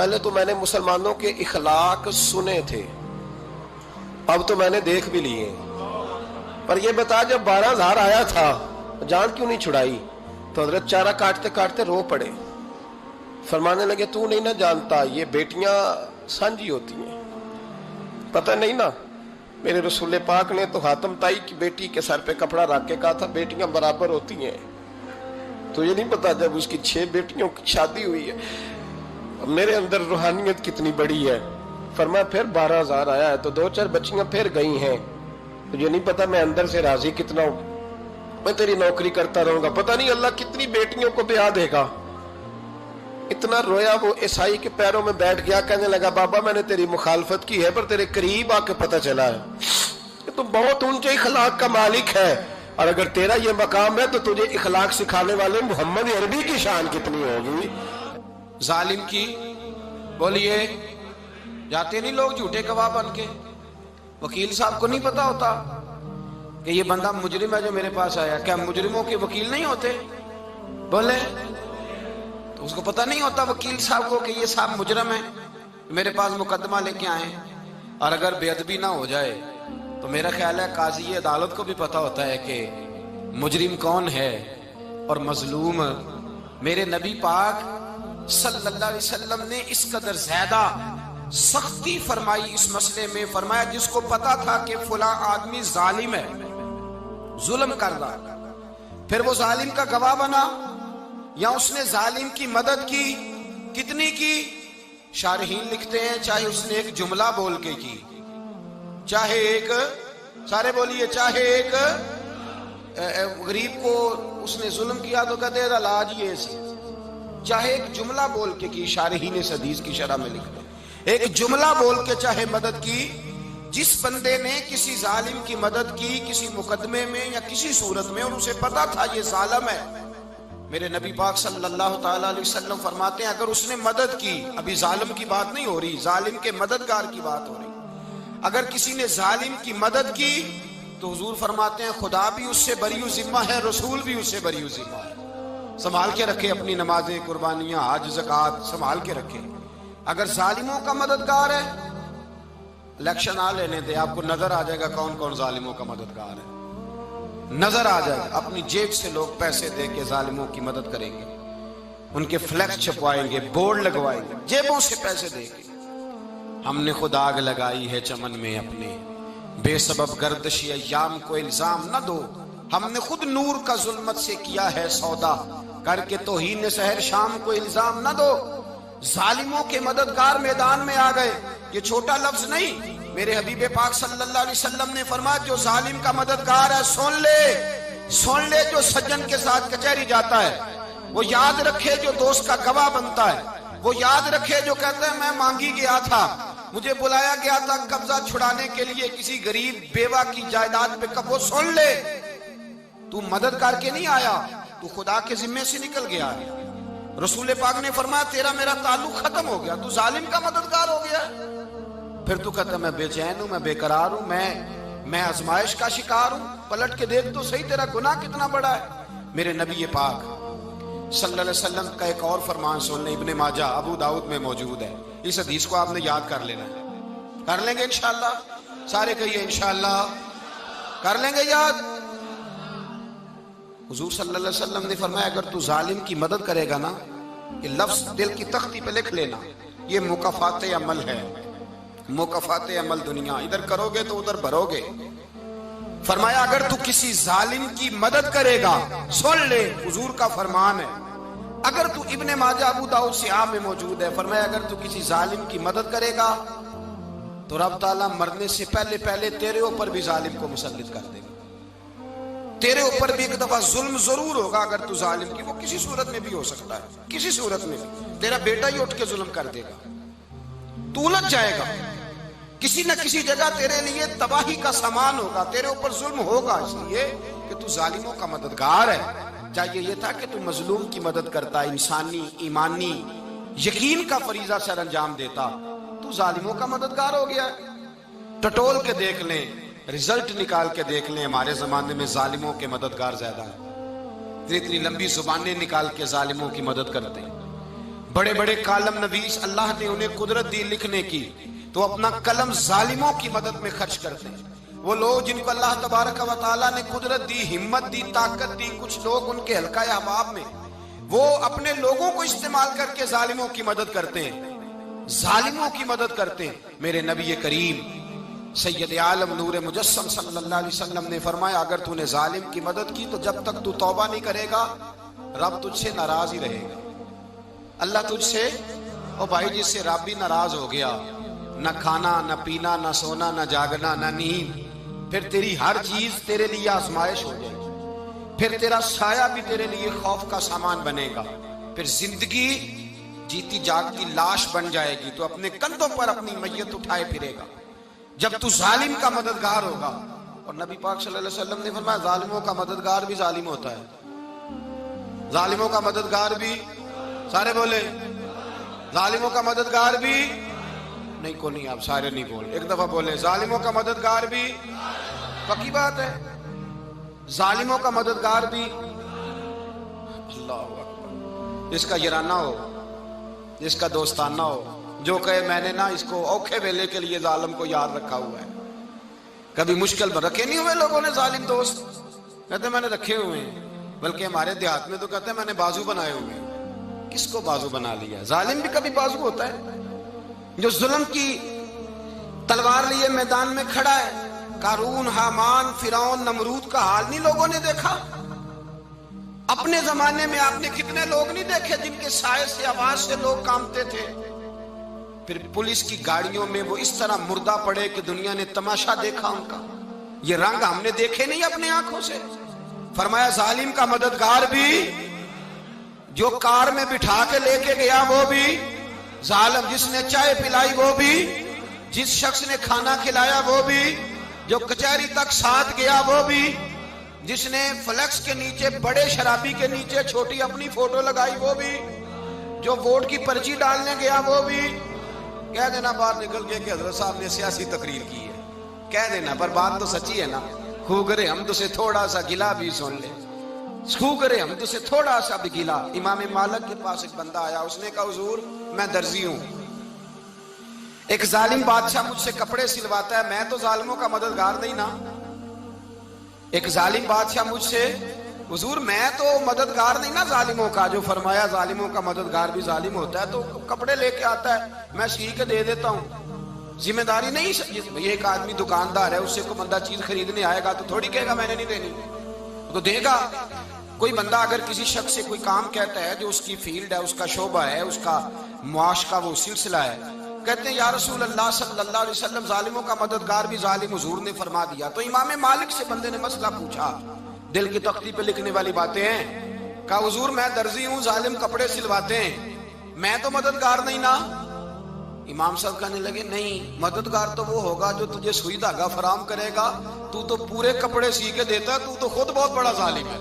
پہلے تو میں نے مسلمانوں کے اخلاق سنے تھے، اب تو میں نے دیکھ بھی لیے. پر یہ بتا جب 12,000 آیا تھا جان کیوں نہیں چھڑائی؟ تو حضرت چارہ کاٹتے کاٹتے رو پڑے. فرمانے لگے تو نہیں نہ جانتا یہ بیٹیاں سانجھی ہوتی ہیں، پتہ نہیں نا. میرے رسول پاک نے تو حاتم تائی کی بیٹی کے سر پہ کپڑا رکھ کے کہا تھا بیٹیاں برابر ہوتی ہیں. تو یہ نہیں پتا جب اس کی 6 بیٹیوں کی شادی ہوئی ہے میرے اندر روحانیت کتنی بڑی ہے. فرمایا پھر 12,000 آیا ہے تو 2-4 بچیاں پھر گئی ہیں. تجھے نہیں پتا میں اندر سے راضی کتنا ہوں، میں تیری نوکری کرتا رہوں گا، پتہ نہیں اللہ کتنی بیٹیوں کو بیاہ دے گا. اتنا رویا وہ عیسائی کے پیروں میں بیٹھ گیا، کہنے لگا بابا میں نے تیری مخالفت کی ہے پر تیرے قریب آ کے پتہ چلا ہے کہ تو بہت اونچے اخلاق کا مالک ہے، اور اگر تیرا یہ مقام ہے تو تجھے اخلاق سکھانے والے محمد عربی کی شان کتنی ہوگی. ظالم کی بولیے جاتے نہیں لوگ جھوٹے گواہ بن کے. وکیل صاحب کو نہیں پتا ہوتا کہ یہ بندہ مجرم ہے جو میرے پاس آیا. کیا مجرموں کے وکیل نہیں ہوتے؟ بولے تو اس کو پتہ نہیں ہوتا وکیل صاحب کو کہ یہ صاحب مجرم ہے میرے پاس مقدمہ لے کے آئے. اور اگر بے ادبی نہ ہو جائے تو میرا خیال ہے قاضی عدالت کو بھی پتا ہوتا ہے کہ مجرم کون ہے اور مظلوم. میرے نبی پاک صلی اللہ علیہ وسلم نے اس قدر زیادہ سختی فرمائی اس مسئلے میں. فرمایا جس کو پتا تھا کہ فلاں آدمی ظالم ہے، ظلم کر رہا، پھر وہ ظالم کا گواہ بنا یا اس نے ظالم کی مدد کی، کتنی کی؟ شارحین لکھتے ہیں چاہے اس نے ایک جملہ بول کے کی، چاہے ایک، سارے بولیے، چاہے ایک غریب کو اس نے ظلم کیا تو کہتے ہیں علاج یہ سی، چاہے ایک جملہ بول کے کی. شارحین اس حدیث کی شرح میں لکھتے ہیں ایک جملہ بول کے چاہے مدد کی. جس بندے نے کسی ظالم کی مدد کی کسی مقدمے میں یا کسی صورت میں اور اسے پتا تھا یہ ظالم ہے، میرے نبی پاک صلی اللہ تعالی علیہ وسلم فرماتے ہیں اگر اس نے مدد کی، ابھی ظالم کی بات نہیں ہو رہی، ظالم کے مددگار کی بات ہو رہی، اگر کسی نے ظالم کی مدد کی تو حضور فرماتے ہیں خدا بھی اس سے بری و ذمہ ہے، رسول بھی اس سے بری و ذمہ ہے. سنبھال کے رکھے اپنی نمازیں، قربانیاں، حج، زکوٰۃ سنبھال کے رکھے. اگر ظالموں کا مددگار ہے، الیکشن آ لینے دے، آپ کو نظر آ جائے گا کون کون ظالموں کا مددگار ہے، نظر آ جائے گا. اپنی جیب سے لوگ پیسے دے کے ظالموں کی مدد کریں گے، ان کے فلیکس چھپوائیں گے، بورڈ لگوائیں گے، جیبوں سے پیسے دے کے. ہم نے خود آگ لگائی ہے چمن میں اپنے، بے سبب گردشی ایام کو الزام نہ دو. ہم نے خود نور کا ظلمت سے کیا ہے سودا، کر کے توہین سحر شام کو الزام نہ دو. ظالموں کے مددگار میدان میں آ گئے. یہ چھوٹا لفظ نہیں، میرے حبیب پاک صلی اللہ علیہ وسلم نے فرمایا جو ظالم کا مددگار ہے سن لے جو سجن کے ساتھ کچہری جاتا ہے، وہ یاد رکھے جو دوست کا گواہ بنتا ہے، وہ یاد رکھے جو کہتا ہے میں مانگی گیا تھا، مجھے بلایا گیا تھا قبضہ چھڑانے کے لیے کسی غریب بیوہ کی جائیداد پہ، وہ سن لے تو مدد کر کے نہیں آیا، تو خدا کے ذمے سے نکل گیا ہے. رسول پاک نے فرمایا تیرا میرا تعلق ختم ہو گیا، تو ظالم کا مددگار ہو گیا. پھر تو کہتا میں بے چین ہوں، میں بے قرار ہوں، میں آزمائش کا شکار ہوں. پلٹ کے دیکھ تو صحیح تیرا گناہ کتنا بڑا ہے. میرے نبی پاک صلی اللہ علیہ وسلم کا ایک اور فرمان سن لیں، ابن ماجہ ابو داؤد میں موجود ہے. اس حدیث کو آپ نے یاد کر لینا ہے. کر لیں گے انشاءاللہ؟ سارے کہیے انشاءاللہ کر لیں گے یاد. حضور صلی اللہ علیہ وسلم نے فرمایا اگر تو ظالم کی مدد کرے گا نا، یہ لفظ دل کی تختی پہ لکھ لینا، یہ مکافات عمل ہے، مکافات عمل دنیا، ادھر کرو گے تو ادھر بھرو گے. فرمایا اگر تو کسی ظالم کی مدد کرے گا، سن لے حضور کا فرمان ہے، اگر تو ابن ماجہ ابو داؤد سیاہ میں موجود ہے، فرمایا اگر تو کسی ظالم کی مدد کرے گا تو رب تعالیٰ مرنے سے پہلے تیرے اوپر بھی ظالم کو مسلط کر دے گا. تیرے اوپر بھی ایک دفعہ ظلم ضرور ہوگا اگر تو ظالم کی، وہ کسی صورت میں بھی ہو سکتا ہے، کسی صورت میں بھی تیرا بیٹا ہی اٹھ کے ظلم کر دے گا، تو الجھ جائے گا، کسی نہ کسی جگہ تیرے لیے تباہی کا سامان ہوگا، تیرے اوپر ظلم ہوگا، اس لیے کہ تو ظالموں کا مددگار ہے. چاہیے یہ تھا کہ تو مظلوم کی مدد کرتا، انسانی ایمانی یقین کا فریضہ سر انجام دیتا، تو ظالموں کا مددگار ہو گیا. ٹٹول کے دیکھ لیں، رزلٹ نکال کے دیکھ لیں، ہمارے زمانے میں ظالموں کے مددگار زیادہ ہیں. اتنی لمبی زبانیں نکال کے ظالموں کی مدد کرتے ہیں. بڑے بڑے کالم نویس اللہ نے انہیں قدرت دی لکھنے کی، تو اپنا قلم ظالموں کی مدد میں خرچ کرتے ہیں۔ وہ لوگ جن کو اللہ تبارک و تعالیٰ نے قدرت دی، ہمت دی، طاقت دی، کچھ لوگ ان کے حلقہ احباب میں، وہ اپنے لوگوں کو استعمال کر کے ظالموں کی مدد کرتے ہیں، ظالموں کی مدد کرتے ہیں۔ میرے نبی کریم سید عالم نور مجسم صلی اللہ علیہ وسلم نے فرمایا، اگر تو نے ظالم کی مدد کی تو جب تک تو توبہ نہیں کرے گا رب تجھ سے ناراض ہی رہے گا۔ اللہ تجھ سے، او بھائی جس سے رب بھی ناراض ہو گیا، نہ کھانا نہ پینا نہ سونا نہ جاگنا نہ نیند، پھر تیری ہر چیز تیرے لیے آزمائش ہو جائے گی، پھر تیرا سایہ بھی تیرے لیے خوف کا سامان بنے گا، پھر زندگی جیتی جاگتی لاش بن جائے گی، تو اپنے کندھوں پر اپنی میت اٹھائے پھرے گا جب تو ظالم کا مددگار ہوگا۔ اور نبی پاک صلی اللہ علیہ وسلم نے فرمایا، ظالموں کا مددگار بھی ظالم ہوتا ہے، ظالموں کا مددگار بھی، سارے بولے، ظالموں کا مددگار بھی نہیں، کو نہیں، آپ سارے نہیں بولے، ایک دفعہ بولے، ظالموں کا مددگار بھی، پکی بات ہے، ظالموں کا مددگار بھی۔ اللہ اکبر، جس کا یارانہ ہو، جس کا دوستانہ ہو، جو کہے میں نے نا اس کو اوکھے ویلے کے لیے ظالم کو یاد رکھا ہوا ہے۔ کبھی مشکل میں رکھے نہیں ہوئے لوگوں نے ظالم دوست، کہتے میں نے رکھے ہوئے ہیں، بلکہ ہمارے دیہات میں تو کہتے ہیں میں نے بازو بنائے ہوئے ہیں۔ کس کو بازو بنا لیا؟ ظالم بھی کبھی بازو ہوتا ہے، جو ظلم کی تلوار لیے میدان میں کھڑا ہے۔ قارون، حامان، فرعون، نمرود کا حال نہیں لوگوں نے دیکھا؟ اپنے زمانے میں آپ نے کتنے لوگ نہیں دیکھے جن کے سائے سے، آواز سے لوگ کانپتے تھے؟ پھر پولیس کی گاڑیوں میں وہ اس طرح مردہ پڑے کہ دنیا نے تماشا دیکھا ان کا۔ یہ رنگ ہم نے دیکھے نہیں اپنے آنکھوں سے۔ فرمایا ظالم کا مددگار بھی، جو کار میں بٹھا کے لے کے گیا وہ بھی ظالم، جس نے چائے پلائی وہ بھی، جس شخص نے کھانا کھلایا وہ بھی، جو کچہری تک ساتھ گیا وہ بھی، جس نے فلیکس کے نیچے، بڑے شرابی کے نیچے چھوٹی اپنی فوٹو لگائی وہ بھی، جو ووٹ کی پرچی ڈالنے گیا وہ بھی۔ کہہ دینا باہر نکل کے کہ حضرت صاحب نے سیاسی تقریر کی ہے، کہہ دینا، پر بات تو سچی ہے نا۔ خو کرے ہم تو سے تھوڑا سا گلا بھی سن لے، خو کرے ہم تو سے تھوڑا سا بھی گلا۔ امام مالک کے پاس ایک بندہ آیا، اس نے کہا حضور میں درزی ہوں، ایک ظالم بادشاہ مجھ سے کپڑے سلواتا ہے، میں تو ظالموں کا مددگار نہیں نا۔ ایک ظالم بادشاہ مجھ سے، حضور میں تو مددگار نہیں نا ظالموں کا، جو فرمایا ظالموں کا مددگار بھی ظالم ہوتا ہے، تو کپڑے لے کے آتا ہے میں سی کے دے دیتا ہوں، ذمہ داری نہیں۔ یہ ایک آدمی دکاندار ہے، اس سے کوئی بندہ چیز خریدنے آئے گا تو تھوڑی کہے گا میں نے نہیں دینی، تو دے گا۔ کوئی بندہ اگر کسی شخص سے کوئی کام کہتا ہے جو اس کی فیلڈ ہے، اس کا شعبہ ہے، اس کا معاش کا وہ سلسلہ ہے، کہتے ہیں یا رسول اللہ صلی اللہ علیہ وسلم ظالموں کا مددگار بھی ظالم، حضور نے فرما دیا۔ تو امام مالک سے بندے نے مسئلہ پوچھا، دل کی تختی پہ لکھنے والی باتیں ہیں، کہا حضور میں درزی ہوں، ظالم کپڑے سلواتے ہیں، میں تو مددگار نہیں نا۔ امام صاحب کہنے لگے نہیں، مددگار تو وہ ہوگا جو تجھے سوئی دھاگا فراہم کرے گا، تو پورے کپڑے سی کے دیتا ہے، تو خود بہت بڑا ظالم ہے،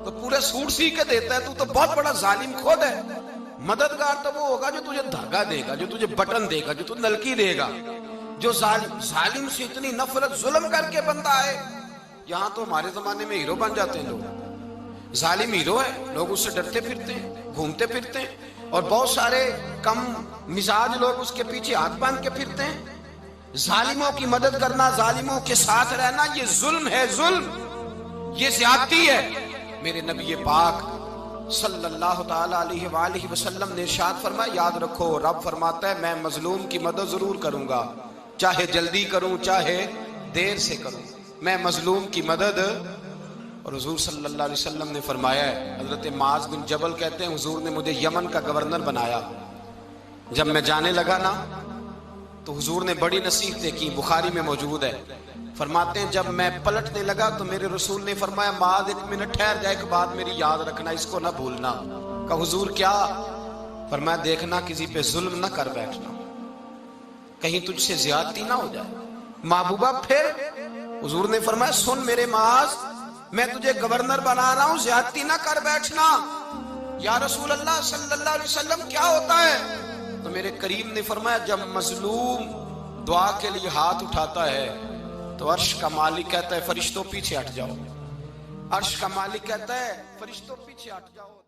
تو پورے سوٹ سی کے دیتا ہے، تو بہت بڑا ظالم خود ہے۔ مددگار تو وہ ہوگا جو تجھے دھاگا دے گا، جو تجھے بٹن دے گا، جو تجھے نلکی دے گا، جو ظالم سے اتنی نفرت ظلم کر کے بندہ ہے۔ یہاں تو ہمارے زمانے میں ہیرو بن جاتے ہیں لوگ، ظالم ہیرو ہے، لوگ اس سے ڈرتے پھرتے ہیں، گھومتے پھرتے ہیں، اور بہت سارے کم مزاج لوگ اس کے پیچھے ہاتھ باندھ کے پھرتے ہیں۔ ظالموں کی مدد کرنا، ظالموں کے ساتھ رہنا، یہ ظلم ہے، ظلم، یہ زیادتی ہے۔ میرے نبی پاک صلی اللہ تعالی علیہ وآلہ وسلم نے ارشاد فرمایا، یاد رکھو رب فرماتا ہے میں مظلوم کی مدد ضرور کروں گا، چاہے جلدی کروں چاہے دیر سے کروں، میں مظلوم کی مدد۔ اور حضور صلی اللہ علیہ وسلم نے فرمایا ہے، حضرت معاذ بن جبل کہتے ہیں حضور نے مجھے یمن کا گورنر بنایا، جب میں جانے لگا نا تو حضور نے بڑی نصیحتیں کی، بخاری میں موجود ہے، فرماتے ہیں جب میں پلٹنے لگا تو میرے رسول نے فرمایا معاذ ایک منٹ ٹھہر جا، ایک بات میری یاد رکھنا، اس کو نہ بھولنا۔ کہا حضور کیا؟ فرمایا دیکھنا کسی پہ ظلم نہ کر بیٹھنا، کہیں تجھ سے زیادتی نہ ہو جائے۔ محبوبہ پھر حضور نے فرمایا سن میرے معاذ، میں تجھے گورنر بنا رہا ہوں، زیادتی نہ کر بیٹھنا۔ یا رسول اللہ صلی اللہ علیہ وسلم کیا ہوتا ہے؟ تو میرے کریم نے فرمایا جب مظلوم دعا کے لیے ہاتھ اٹھاتا ہے تو عرش کا مالک کہتا ہے فرشتوں پیچھے ہٹ جاؤ، عرش کا مالک کہتا ہے فرشتوں پیچھے ہٹ جاؤ۔